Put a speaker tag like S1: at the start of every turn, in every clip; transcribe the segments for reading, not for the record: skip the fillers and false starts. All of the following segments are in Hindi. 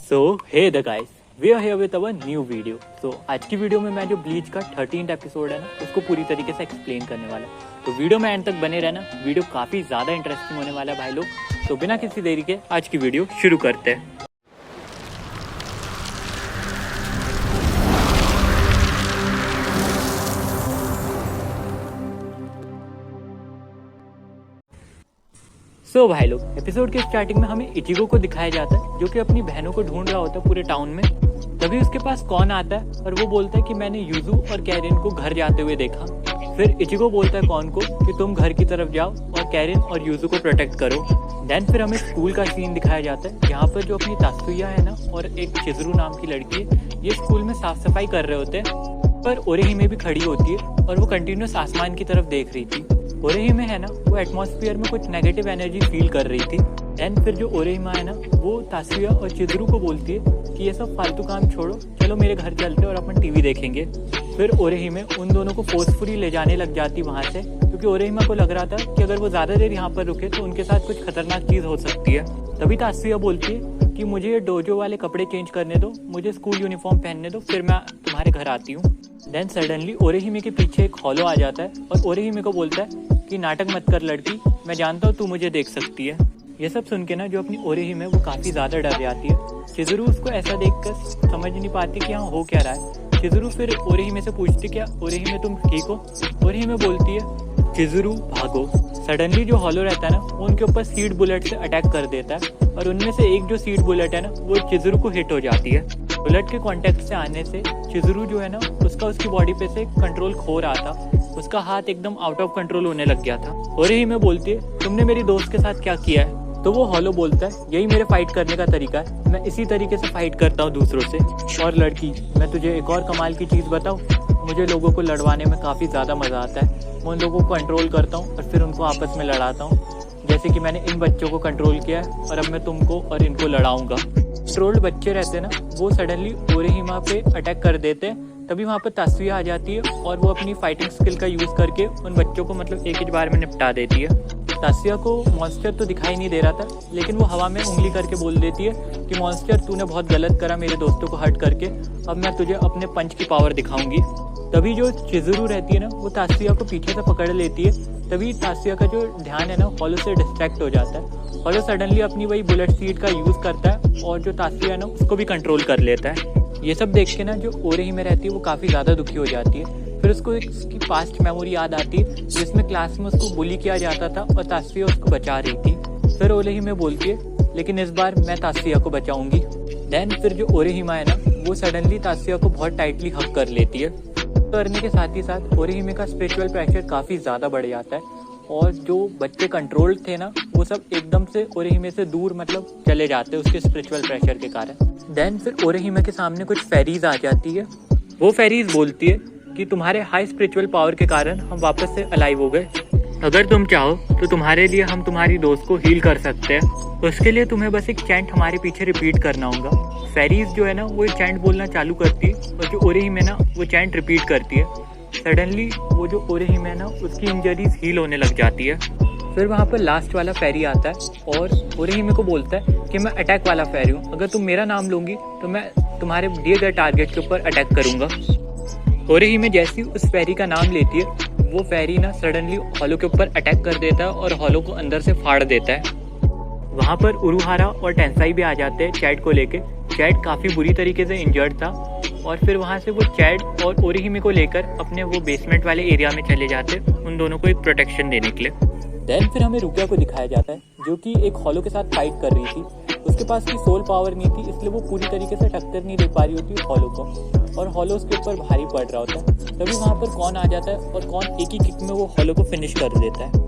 S1: So hey the guys, we are here with our new video. So आज की वीडियो में मैं जो ब्लीच का 13th एपिसोड है ना उसको पूरी तरीके से एक्सप्लेन करने वाला हूँ। तो वीडियो में एंड तक बने रहना, वीडियो काफ़ी ज़्यादा इंटरेस्टिंग होने वाला है भाई लोग। तो बिना किसी देरी के आज की वीडियो शुरू करते हैं। सो भाई लोग, एपिसोड के स्टार्टिंग में हमें इचिगो को दिखाया जाता है जो कि अपनी बहनों को ढूंढ रहा होता है पूरे टाउन में। तभी उसके पास कौन आता है और वो बोलता है कि मैंने यूजू और कैरिन को घर जाते हुए देखा। फिर इचिगो बोलता है कौन को कि तुम घर की तरफ जाओ और कैरिन और यूजू को प्रोटेक्ट करो। देन फिर हमें स्कूल का सीन दिखाया जाता है जहाँ पर जो अपनी तात्सुया है ना और एक चिजरू नाम की लड़की है, ये स्कूल में साफ सफाई कर रहे होते हैं। पर ओरेहिमे भी खड़ी होती है और वो कंटिन्यूस आसमान की तरफ देख रही थी। ओरेहिमे है ना वो एटमॉस्फेयर में कुछ नेगेटिव एनर्जी फील कर रही थी। एंड फिर जो ओरेहिमा है ना वो तात्सुया और चिजरू को बोलती है कि ये सब फालतू काम छोड़ो, चलो मेरे घर चलते हैं और अपन टीवी देखेंगे। फिर ओरेहिमे उन दोनों को फोर्सफुली ले जाने लग जाती वहाँ से, क्योंकि ओरेहिमा को लग रहा था कि अगर वो ज़्यादा देर यहाँ पर रुके तो उनके साथ कुछ खतरनाक चीज़ हो सकती है। तभी तात्सुया बोलती है कि मुझे ये डोजो वाले कपड़े चेंज करने दो, मुझे स्कूल यूनिफॉर्म पहनने दो, फिर मैं तुम्हारे घर आती हूँ। देन सडनली ओरेहिमे के पीछे एक हॉलो आ जाता है और ओरेहिमे को बोलता है कि नाटक मत कर लड़की, मैं जानता हूँ तू मुझे देख सकती है। ये सब सुन के ना जो अपनी ओरेहिमे वो काफ़ी ज़्यादा डर जाती है। चिजरू उसको ऐसा देखकर समझ नहीं पाती कि यहाँ हो क्या रहा है। चिजरू फिर ओरेहिमे से पूछती क्या ओरेहिमे तुम ठीक हो? ओरेहिमे बोलती है चिजरू भागो। सडनली जो हॉलो रहता है ना वो उनके ऊपर सीड बुलेट से अटैक कर देता है और उनमें से एक जो सीड बुलेट है ना वो चिजरू को हिट हो जाती है। बुलेट के कांटेक्ट से आने से चिजरू जो है ना उसकी बॉडी पे से कंट्रोल खो रहा था, उसका हाथ एकदम आउट ऑफ कंट्रोल होने लग गया था। ओरेहिमे बोलती है तुमने मेरी दोस्त के साथ क्या किया है? तो वो हॉलो बोलता है यही मेरे फाइट करने का तरीका है, मैं इसी तरीके से फाइट करता हूँ दूसरों से। और लड़की, मैं तुझे एक और कमाल की चीज़ बताऊँ, मुझे लोगों को लड़वाने में काफ़ी ज़्यादा मज़ा आता है। मैं उन लोगों को कंट्रोल करता हूँ और फिर उनको आपस में लड़ाता हूँ, जैसे कि मैंने इन बच्चों को कंट्रोल किया है और अब मैं तुमको और इनको लड़ाऊंगा। कंट्रोल्ड बच्चे रहते हैं ना वो सडनली ओरेहिमा पे अटैक कर देते हैं। तभी वहाँ पर तात्सुया आ जाती है और वो अपनी फाइटिंग स्किल का यूज़ करके उन बच्चों को मतलब एक ही बार में निपटा देती है। तात्सुया को मॉन्स्टर तो दिखाई नहीं दे रहा था, लेकिन वो हवा में उंगली करके बोल देती है कि मॉन्स्टर तूने बहुत गलत करा मेरे दोस्तों को हर्ट करके, अब मैं तुझे अपने पंच की पावर दिखाऊंगी। तभी जो चिजरू रहती है ना वो तात्सुया को पीछे से पकड़ लेती है। तभी तात्सुया का जो ध्यान है ना हॉलो से डिस्ट्रैक्ट हो जाता है। हॉलो सडनली अपनी वही बुलेट सीड का यूज़ करता है और जो तात्सुया है ना उसको भी कंट्रोल कर लेता है। ये सब देख के ना जो ओरेहिमे रहती है वो काफ़ी ज़्यादा दुखी हो जाती है। फिर उसको उसकी पास्ट मेमोरी याद आती है जिसमें क्लास में उसको बुली किया जाता था और तात्सुया उसको बचा रही थी। फिर ओरेहिमे बोलती है लेकिन इस बार मैं तात्सुया को बचाऊंगी। देन फिर जो ओरेहिमा है ना वो सडनली तात्सुया को बहुत टाइटली हग कर लेती है। करने के साथ ही साथ ओरेहिमे का स्पिरिचुअल प्रेशर काफ़ी ज़्यादा बढ़ जाता है और जो बच्चे कंट्रोल्ड थे ना वो सब एकदम से ओरेहिमे से दूर मतलब चले जाते हैं उसके स्पिरिचुअल प्रेशर के कारण। देन फिर ओरेहिमे के सामने कुछ फेरीज आ जाती है। वो फेरीज बोलती है कि तुम्हारे हाई स्पिरिचुअल पावर के कारण हम वापस से अलाइव हो गए, अगर तुम चाहो तो तुम्हारे लिए हम तुम्हारी दोस्त को हील कर सकते हैं। उसके लिए तुम्हें बस एक चैंट हमारे पीछे रिपीट करना होगा। फेरीज जो है ना वो एक चैंट बोलना चालू करती है और जो ओरेहिमे ना वो चैंट रिपीट करती है। सडनली वो जो ओरेहिमे है ना उसकी इंजरीज हील होने लग जाती है। फिर वहाँ पर लास्ट वाला फेरी आता है और ओरेहिमे को बोलता है कि मैं अटैक वाला फेरी हूँ, अगर तुम मेरा नाम लूँगी तो मैं तुम्हारे दिए गए टारगेट के ऊपर अटैक करूँगा। ओरेहिमे जैसी उस फेरी का नाम लेती है वो फेरी ना सडनली हॉलो के ऊपर अटैक कर देता है और हॉलो को अंदर से फाड़ देता है। वहाँ पर उरुहारा और टेंसाई भी आ जाते हैं चैड को लेके। चैड काफ़ी बुरी तरीके से इंजर्ड था और फिर वहाँ से वो चैड और ओरेहिमे को लेकर अपने वो बेसमेंट वाले एरिया में चले जाते उन दोनों को एक प्रोटेक्शन देने के लिए। देन फिर हमें रुकिया को दिखाया जाता है जो कि एक हॉलो के साथ फाइट कर रही थी। उसके पास भी सोल पावर नहीं थी, इसलिए वो पूरी तरीके से टक्कर नहीं दे पा रही होती हॉलो को और हॉलो उसके ऊपर भारी पड़ रहा होता है। तभी वहाँ पर कौन आ जाता है और कौन एक ही किक में वो हॉलो को फिनिश कर देता है।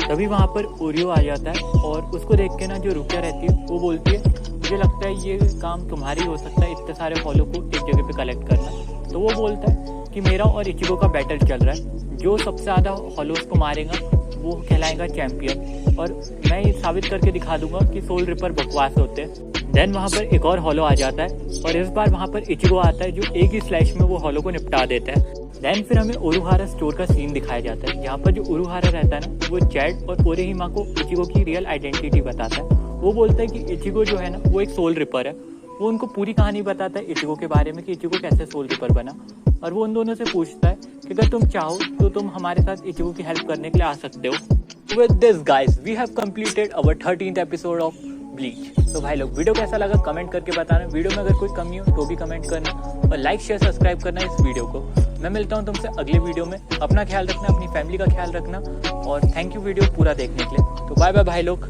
S1: तभी वहाँ पर ओरियो आ जाता है और उसको देख के ना जो रुकिया रहती है वो बोलती है मुझे लगता है ये काम तुम्हारी हो सकता है, इतने सारे हॉलो को एक जगह पे कलेक्ट करना। तो वो बोलता है कि मेरा और इचिगो का बैटल चल रहा है, जो सबसे ज़्यादा हॉलोस को मारेगा वो कहलाएगा चैंपियन और मैं ये साबित करके दिखा दूंगा कि सोल रिपर बकवास होते हैं। देन वहाँ पर एक और हॉलो आ जाता है और इस बार वहाँ पर इचिगो आता है जो एक ही स्लैश में वो हॉलो को निपटा देता है। देन फिर हमें उरुहारा स्टोर का सीन दिखाया जाता है जहाँ पर जो उरुहारा रहता है ना वो चैड और ओरेहिमा को इचिगो की रियल आइडेंटिटी बताता है। वो बोलता है कि इचिगो जो है ना वो एक सोल रिपर है वो उनको पूरी कहानी बताता है इचिगो के बारे में कि इचिगो कैसे सोल रिपर बना, और वो उन दोनों से पूछता है कि अगर तुम चाहो तो तुम हमारे साथ इचिगो की हेल्प करने के लिए आ सकते हो। With this guys, we have completed our 13th episode of Bleach। तो भाई लोग वीडियो कैसा लगा कमेंट करके बताना, वीडियो में अगर कोई कमी हो तो भी कमेंट करना, और लाइक शेयर सब्सक्राइब करना इस वीडियो को। मैं मिलता हूँ तुमसे अगले वीडियो में। अपना ख्याल रखना, अपनी फैमिली का ख्याल रखना, और थैंक यू वीडियो पूरा देखने के लिए। तो बाय बाय भाई लोग।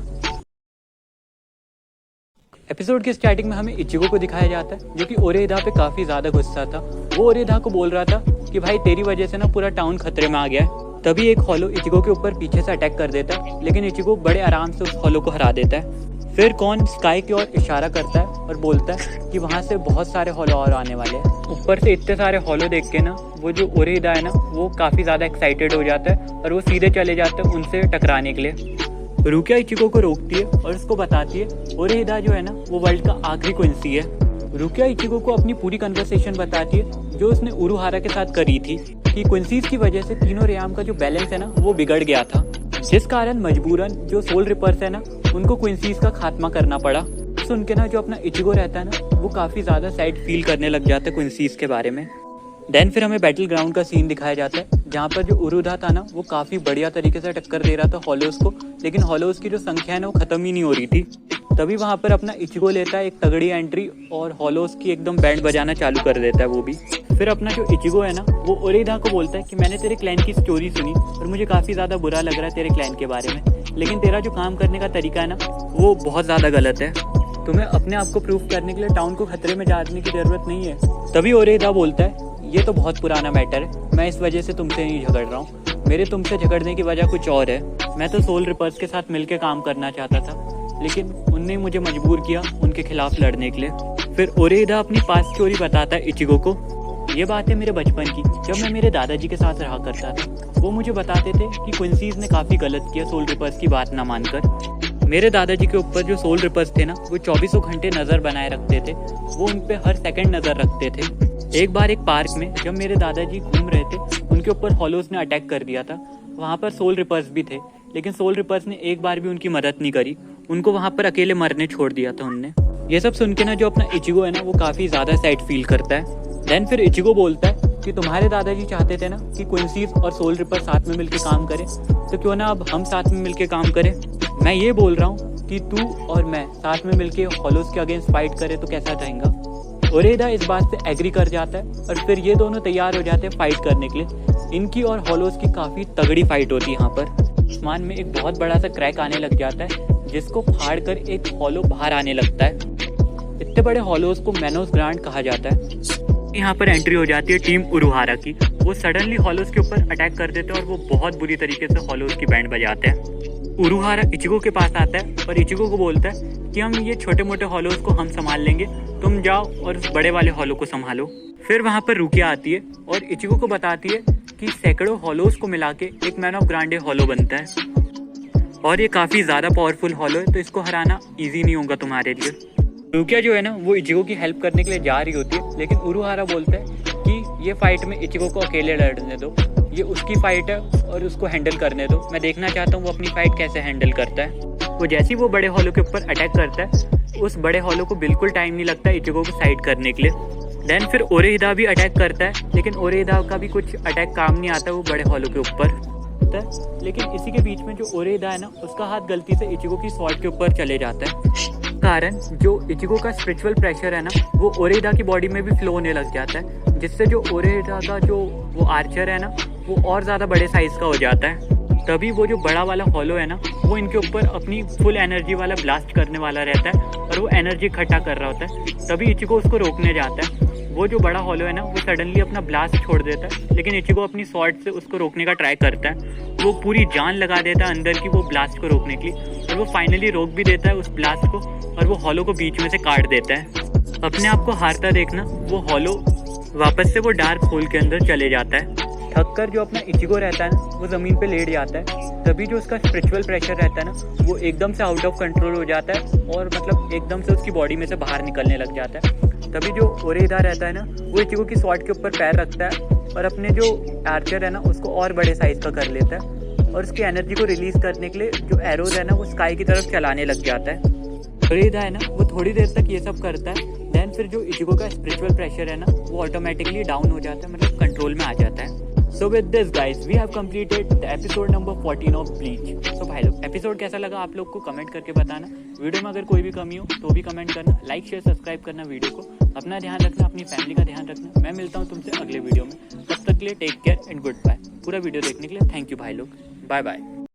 S1: एपिसोड की स्टार्टिंग में हमें इचिगो को दिखाया जाता है जो कि ओरेदा पे काफी ज्यादा गुस्सा था। वो ओरेदा को बोल रहा था कि भाई तेरी वजह से ना पूरा टाउन खतरे में आ गया है। तभी एक हॉलो इचिगो के ऊपर पीछे से अटैक कर देता है, लेकिन इचिगो बड़े आराम से उस हॉलो को हरा देता है। फिर कौन स्काई की ओर इशारा करता है और बोलता है कि वहाँ से बहुत सारे हॉलो और आने वाले हैं। ऊपर से इतने सारे हॉलो देख के ना वो जो ओरेदा है ना वो काफ़ी ज़्यादा एक्साइटेड हो जाता है और वो सीधे चले जाते हैं उनसे टकराने के लिए। रुकिया इचिगो को रोकती है और उसको बताती है ओरेदा जो है ना वो वर्ल्ड का आखिरी क्विंसी है। रुकिया इचिगो को अपनी पूरी कन्वर्सेशन बताती है जो उसने उरुहारा के साथ करी थी कि क्विंसीज की वजह से तीनों रेयाम का जो बैलेंस है ना वो बिगड़ गया था, जिस कारण मजबूरन जो सोल रिपर्स है ना उनको क्विंसीज का खात्मा करना पड़ा। सुन के ना जो अपना इचिगो रहता है ना वो काफ़ी ज़्यादा सैड फील करने लग जाता है क्विंसीज के बारे में। देन फिर हमें बैटल ग्राउंड का सीन दिखाया जाता है जहाँ पर जो उरुधा था ना वो काफ़ी बढ़िया तरीके से टक्कर दे रहा था हॉलोस को, लेकिन हॉलोस की जो संख्या है ना वो ख़त्म ही नहीं हो रही थी। तभी वहाँ पर अपना इचिगो लेता है एक तगड़ी एंट्री और हॉलोस की एकदम बैंड बजाना चालू कर देता है वो भी। फिर अपना जो इचिगो है ना वो ओरेदा को बोलता है कि मैंने तेरे क्लैन की स्टोरी सुनी और मुझे काफ़ी ज़्यादा बुरा लग रहा है तेरे क्लैन के बारे में, लेकिन तेरा जो काम करने का तरीका है ना वो बहुत ज़्यादा गलत है। तुम्हें अपने आप को प्रूफ करने के लिए टाउन को खतरे में डालने की ज़रूरत नहीं है। तभी ओरेदा बोलता है ये तो बहुत पुराना मैटर है, मैं इस वजह से तुमसे नहीं झगड़ रहा हूँ, मेरे तुमसे झगड़ने की वजह कुछ और है। मैं तो सोल रिपर्स के साथ मिलकर काम करना चाहता था, लेकिन उनने मुझे मजबूर किया उनके खिलाफ लड़ने के लिए। फिर ओरेदा अपनी पास्ट स्टोरी बताता है इचिगो को। ये बात है मेरे बचपन की, जब मैं मेरे दादाजी के साथ रहा करता था। वो मुझे बताते थे कि क्विंसीज ने काफ़ी गलत किया सोल रिपर्स की बात ना मानकर। मेरे दादाजी के ऊपर जो सोल रिपर्स थे ना वो 24 घंटे नज़र बनाए रखते थे, वो उन पे हर सेकंड नज़र रखते थे। एक बार एक पार्क में जब मेरे दादाजी घूम रहे थे उनके ऊपर हॉलोस ने अटैक कर दिया था। वहाँ पर सोल रिपर्स भी थे, लेकिन सोल रिपर्स ने एक बार भी उनकी मदद नहीं करी, उनको वहाँ पर अकेले मरने छोड़ दिया था उनने। ये सब सुन के ना जो अपना इचिगो है ना वो काफ़ी ज़्यादा सैड फील करता है। देन फिर इचिगो बोलता है कि तुम्हारे दादाजी चाहते थे ना कि क्विंसीज और सोल रिपर साथ में मिलकर काम करें, तो क्यों ना अब हम साथ में मिलकर काम करें। मैं ये बोल रहा हूँ कि तू और मैं साथ में मिलकर हॉलोस के अगेंस्ट फाइट करें तो कैसा रहेगा। ओरेदा इस बात से एग्री कर जाता है और फिर ये दोनों तैयार हो जाते हैं फाइट करने के लिए। इनकी और हॉलोस की काफ़ी तगड़ी फाइट होती है। यहाँ पर आसमान में एक बहुत बड़ा सा क्रैक आने लग जाता है जिसको फाड़ कर एक हॉलो बाहर आने लगता है। इतने बड़े हॉलोस को मैनोस ग्रांड कहा जाता है। यहाँ पर एंट्री हो जाती है टीम उरुहारा की। वो सडनली हॉलोस के ऊपर अटैक कर देते हैं और वो बहुत बुरी तरीके से हॉलोस की बैंड बजाते हैं। उरुहारा इचिगो के पास आता है और इचिगो को बोलता है कि हम ये छोटे मोटे हॉलोस को हम संभाल लेंगे, तुम जाओ और उस बड़े वाले हॉलो को संभालो। फिर वहाँ पर रुकिया आती है और इचिगो को बताती है कि सैकड़ों हॉलोस को मिला के एक मैन ऑफ ग्रांडे हॉलो बनता है और ये काफ़ी ज़्यादा पावरफुल हॉलो है, तो इसको हराना ईजी नहीं होगा तुम्हारे लिए। रुकिया जो है ना वो इचिगो की हेल्प करने के लिए जा रही होती है, लेकिन उरुहारा बोलता है कि ये फाइट में इचिगो को अकेले लड़ने दो, ये उसकी फाइट है और उसको हैंडल करने दो, मैं देखना चाहता हूँ वो अपनी फाइट कैसे हैंडल करता है। वो जैसे ही वो बड़े हॉलो के ऊपर अटैक करता है उस बड़े हॉलो को बिल्कुल टाइम नहीं लगता इचिगो को साइड करने के लिए। देन फिर ओरेदा भी अटैक करता है, लेकिन ओरेदा का भी कुछ अटैक काम नहीं आता वो बड़े हॉलो के ऊपर। लेकिन इसी के बीच में जो ओरेदा है ना उसका हाथ गलती से इचिगो की स्वॉर्ड के ऊपर चले जाता है, कारण जो इचिगो का स्पिरिचुअल प्रेशर है ना वो ओरेदा की बॉडी में भी फ्लो होने लग जाता है, जिससे जो ओरेदा का जो वो आर्चर है ना वो और ज़्यादा बड़े साइज का हो जाता है। तभी वो जो बड़ा वाला हॉलो है ना वो इनके ऊपर अपनी फुल एनर्जी वाला ब्लास्ट करने वाला रहता है और वो एनर्जी इकट्ठा कर रहा होता है। तभी इचिगो उसको रोकने जाता है। वो जो बड़ा हॉलो है ना वो सडनली अपना ब्लास्ट छोड़ देता है, लेकिन इचिगो अपनी स्वॉर्ड से उसको रोकने का ट्राई करता है। वो पूरी जान लगा देता है अंदर की वो ब्लास्ट को रोकने के लिए और वो फाइनली रोक भी देता है उस ब्लास्ट को और वो हॉलो को बीच में से काट देता है। अपने आप को हारता देखना वो हॉलो वापस से वो डार्क होल के अंदर चले जाता है। थककर जो अपना इचिगो रहता है ना वो ज़मीन पे लेट जाता है। तभी जो उसका स्पिरिचुअल प्रेशर रहता है ना वो एकदम से आउट ऑफ कंट्रोल हो जाता है और मतलब एकदम से उसकी बॉडी में से बाहर निकलने लग जाता है। तभी जो ओरेदा रहता है ना वो इचिगो की स्वॉर्ड के ऊपर पैर रखता है और अपने जो आर्चर है ना उसको और बड़े साइज का कर लेता है और उसकी एनर्जी को रिलीज करने के लिए जो एरोज है ना वो स्काई की तरफ चलाने लग जाता है। ओरेदा है ना वो थोड़ी देर तक ये सब करता है। देन फिर जो इचिको का स्पिरिचुअल प्रेशर है ना वो ऑटोमेटिकली डाउन हो जाता है, मतलब कंट्रोल में आ जाता है। So with this guys, we have completed the episode number 14 of Bleach. So भाई लोग एपिसोड कैसा लगा आप लोग को कमेंट करके बताना। वीडियो में अगर कोई भी कमी हो तो भी कमेंट करना, लाइक शेयर सब्सक्राइब करना वीडियो को। अपना ध्यान रखना, अपनी फैमिली का ध्यान रखना। मैं मिलता हूँ तुमसे अगले वीडियो में, तब तक के लिए take care and goodbye. पूरा वीडियो देखने के लिए थैंक यू भाई लोग, बाय बाय।